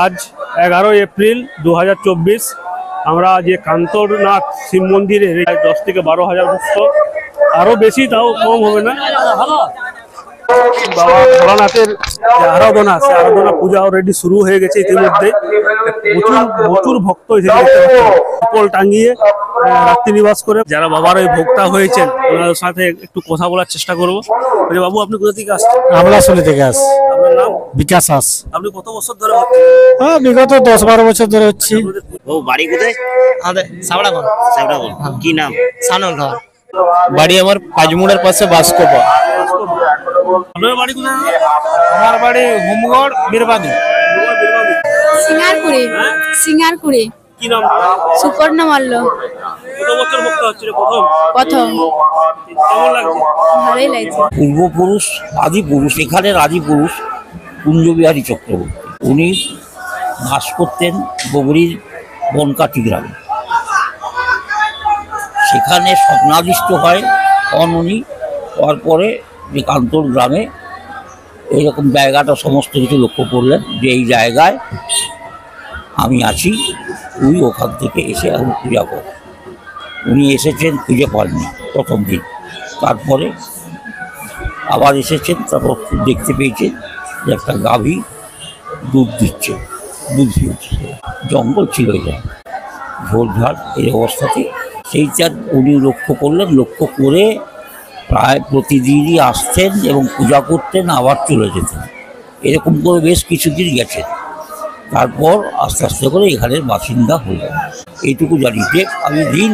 আজ 11 এপ্রিল 2024 আমরা যে কান্তরনাথ শিব মন্দিরে 10 থেকে 12,000 ভক্ত, আরো বেশি, তাও কম হবে না। বাবা ভোলানাথের যে আরাধনা, সে আরাধনা পূজা অলরেডি শুরু হয়ে গেছে ইতিমধ্যে। প্রচুর ভক্ত উপল টাঙ্গিয়ে রাত্রি নিবাস করে যারা বাবার ওই ভক্তা হয়েছেন ওনার সাথে একটু কথা বলার চেষ্টা করবো। বাবু, আপনি কোথা থেকে আসছেন? আমলাশোলি থেকে আসছি। আপনার নাম? বিকাশ আস। আপনি কত বছর ধরে? বিগত 10-12 বছর ধরে হচ্ছি। ও বাড়ি কোথায়? আমাদের সাবড়াগঞ্জ। সাবড়াগঞ্জ। কি নাম? সানুল ঘর। বাড়ি আমার পাঁচমুড়ের পাশে বাসকোপা। আপনার বাড়ি কোথায়? আমার বাড়ি হোমগড় বীরবাদী। সিঙ্গারপুরে। সিঙ্গারপুরে। কি নাম? সুপর্ণ মল্ল। কত বছর ভক্ত হচ্ছিল? প্রথম। কেমন লাগছে? ভালোই লাগছে। পূর্বপুরুষ, আদি পুরুষ, এখানের আদি পুরুষ কুঞ্জবিহারী চক্রবর্তী। উনি বাস করতেন বগুড়ির বনকাটি গ্রামে। সেখানে স্বপ্নাদিষ্ট হয় উনি হওয়ার পরে যে কান্তর গ্রামে এইরকম জায়গাটা সমস্ত কিছু লক্ষ্য করলেন যে এই জায়গায় আমি আছি, তুই ওখান থেকে এসে আমি পূজা কর। উনি এসেছেন, খুঁজে পাননি প্রথম দিন, তারপরে আবার এসেছেন, তারপর দেখতে পেয়েছেন যে একটা গাভী দুধ দিচ্ছে, দুধ দিচ্ছে। জঙ্গল ছিল এটা, ঝোড়ঝাড় এই অবস্থাতে। সেইটা উনি লক্ষ্য করলেন, লক্ষ্য করে প্রায় প্রতিদিনই আসতেন এবং পূজা করতেন, আবার চলে যেতেন। এরকম করে বেশ কিছুদিন গেছেন। তারপর আস্তে আস্তে করে এখানের বাসিন্দা হলেন। এইটুকু জানি যে আমি দিন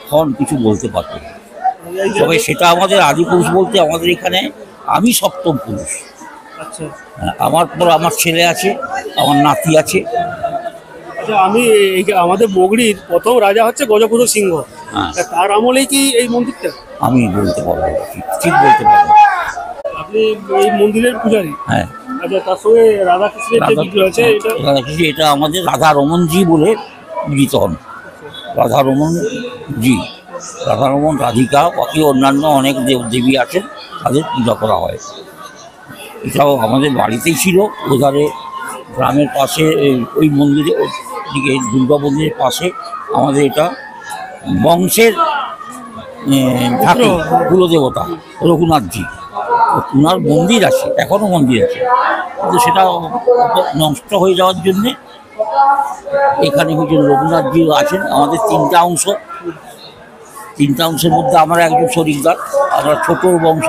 ক্ষণ কিছু বলতে পারবো না, তবে সেটা আমাদের আদি পুরুষ বলতে আমাদের এখানে আমি সপ্তম পুরুষ। আচ্ছা, আমার পর আমার ছেলে আছে, আমার নাতি আছে। আচ্ছা, আমি আমাদের বগড়ির প্রথম রাজা হচ্ছে গজপতি সিংহ। হ্যাঁ, তার আমলেই কি এই মন্দিরটা? আমি বলতে পারবো, ঠিক বলতে পারবো। আপনি এই মন্দিরের পূজারী? হ্যাঁ। আচ্ছা, তার সঙ্গে রাধাকৃষ্ণের যে বিগ্রহ আছে, এটা আমাদের রাধারমনজি বলে পূজিত হন। রাধারমনজি, রাধারমন, রাধিকা, বাকি অন্যান্য অনেক দেবী আছেন, তাদের পূজা করা হয়। এটাও আমাদের বাড়িতেই ছিল, ওধারে গ্রামের পাশে ওই মন্দিরে দিকে দুর্গা মন্দিরের পাশে আমাদের এটা বংশের ঠাকুর, কুলদেবতা রঘুনাথজি, ওনার মন্দির আছে, এখনও মন্দির আছে, কিন্তু সেটা নষ্ট হয়ে যাওয়ার জন্যে এখানে হচ্ছে রঘুনাথজি আছেন। আমাদের তিনটা অংশের মধ্যে আমরা একজন শরিকদার। আমরা ছোটোর বংশ,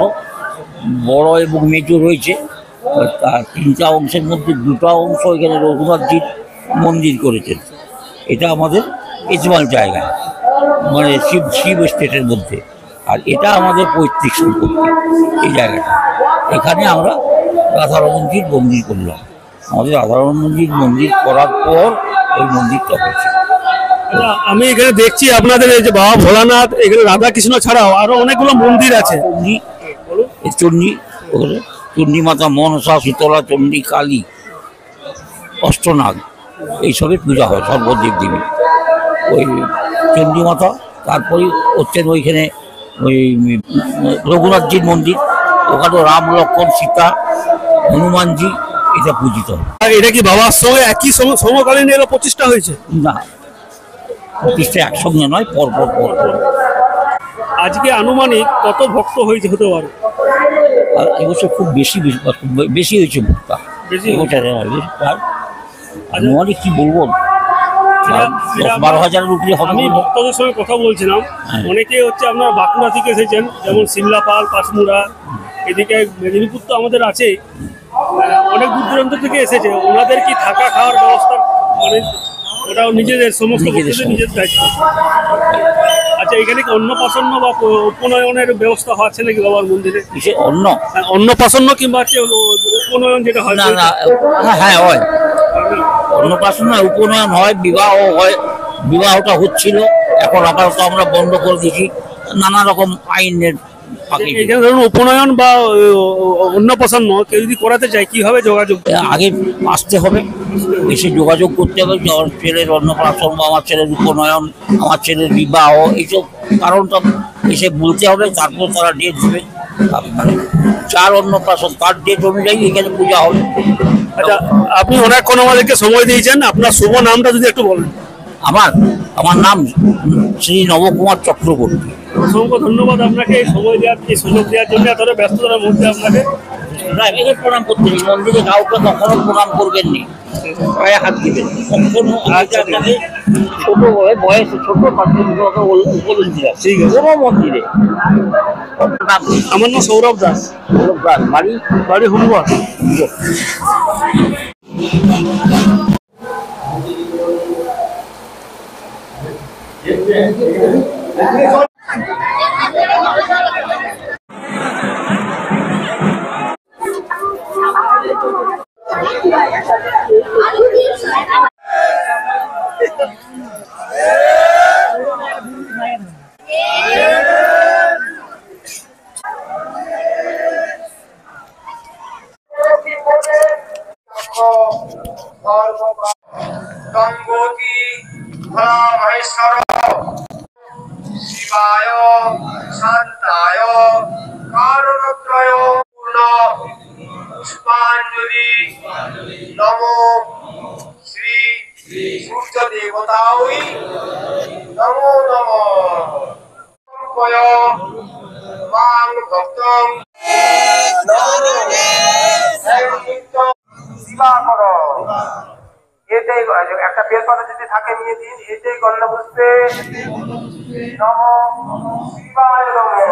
বড় এবং মেজো রয়েছে। তার তিনটা অংশের মধ্যে দুটো অংশ এখানে রঘুনাথজির মন্দির করেছেন। এটা আমাদের এজমাল জায়গায়, মানে শিব স্টেটের মধ্যে। আর এটা আমাদের পৈতৃক সম্পত্তি, এই জায়গাটা। এখানে আমরা রাধারমনজির মন্দির করলাম। আমাদের রাধারমনজির মন্দির করার পর ওই মন্দিরটা হয়েছে। আমি এখানে দেখছি আপনাদের এই যে বাবা ভোলানাথ, এখানে রাধাকৃষ্ণ ছাড়াও আরো অনেকগুলো মন্দির আছে। চণ্ডী, চণ্ডী মাতা, মনসা, শীতলা, চণ্ডী, কালী, অষ্টনাগ, এইসবের পূজা হয়, সর্বদেব দেবী। ওই চণ্ডী মাতা, তারপরে হচ্ছেন ওইখানে ওই রঘুনাথজির মন্দির, ওখানে রাম, লক্ষ্মণ, সীতা, হনুমানজি, এটা পূজিত হয়। এটা কি বাবার সঙ্গে একই সমকালীন এলো প্রতিষ্ঠা হয়েছে? না, প্রতিষ্ঠা একসঙ্গে নয়, পরপর পরপর। আজকে আনুমানিক কত ভক্ত হয়েছে হতে পারে? আর এবছর খুব বেশি হয়েছে ভক্তা। আনুমানিক কি বলবো, 10-12 হাজারের উপরে হবে। আমি ভক্তদের সঙ্গে কথা বলছিলাম, অনেকে হচ্ছে আপনার বাঁকুড়া থেকে এসেছেন, যেমন সিমলাপাল, পাঁচমুড়া, এদিকে মেদিনীপুর তো আমাদের আছে, অনেক দূর দূরান্ত থেকে এসেছে। ওনাদের কি থাকা খাওয়ার ব্যবস্থা, মানে ওটাও নিজেদের সমস্ত নিজের দায়িত্ব? আচ্ছা, এখানে কি অন্নপ্রাশন্ন বা উপনয়নের ব্যবস্থা হচ্ছে নাকি বাবার মন্দিরে? অন্নপ্রাশন্ন কিংবা হচ্ছে উপনয়ন যেটা হয়? হ্যাঁ, হয়। অন্নপ্রাশন হয়, উপনয়ন হয়, বিবাহ হয়। বিবাহটা হচ্ছিল, এখন আপাতত আমরা বন্ধ করে দিয়েছি নানা রকম আইনের। এখানে ধরুন উপনয়ন বা অন্নপ্রাশন্ন কেউ যদি করাতে চায়, কিভাবে যোগাযোগ? আগে আসতে হবে, এসে যোগাযোগ করতে হবে। আমার ছেলের অন্নপ্রাশন বা আমার ছেলের উপনয়ন, আমার ছেলের বিবাহ, এইসব কারণটা এসে বলতে হবে, তারপর তারা ডেট দেবে। আপনার 4 অন্নপ্রাশন তার ডেট অনুযায়ী এখানে পূজা হবে। আচ্ছা, আপনি অনেকক্ষণ আমাদেরকে সময় দিয়েছেন, আপনার শুভ নামটা যদি একটু বলেন। আমার নাম শ্রী নবকুমার চক্রবর্তী। অসংখ্য ধন্যবাদ আপনাকে এই সময় দেওয়ার, এই সুযোগ দেওয়ার জন্য, এতটা ব্যস্ততার মধ্যে আপনাকে। এখানে প্রণাম করতে নেই, মন্দিরে কাউকে কখনো প্রণাম করবেন নি, পায়ে হাত দিবেন কখনো। আপনাকে ছোট বয়সে ছোট প্রাথমিক উপলব্ধি আছে কোনো মন্দিরে। আমার নাম সৌরভ দাস, বাড়ি হুমগড়। গঙ্গোতি মহেশ্বর শিবায় শান্তায় কারণত্রয় পূর্ণ পুষ্পাঞ্জলি নমো শ্রী সূর্য দেবতায় নমো নমঃ মাং ভক্তং শিবা করো। এটাই একটা বেলপাতা যদি থাকে নিয়ে দিন, এটাই গন্ধ পুষ্পে নমঃ শিবায় নমঃ।